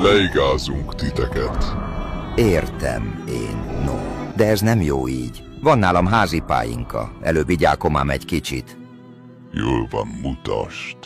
Leigázunk titeket. Értem én, no. De ez nem jó így. Van nálam házi pályinka. Előbb igyálkom ám egy kicsit. Jól van, mutasd.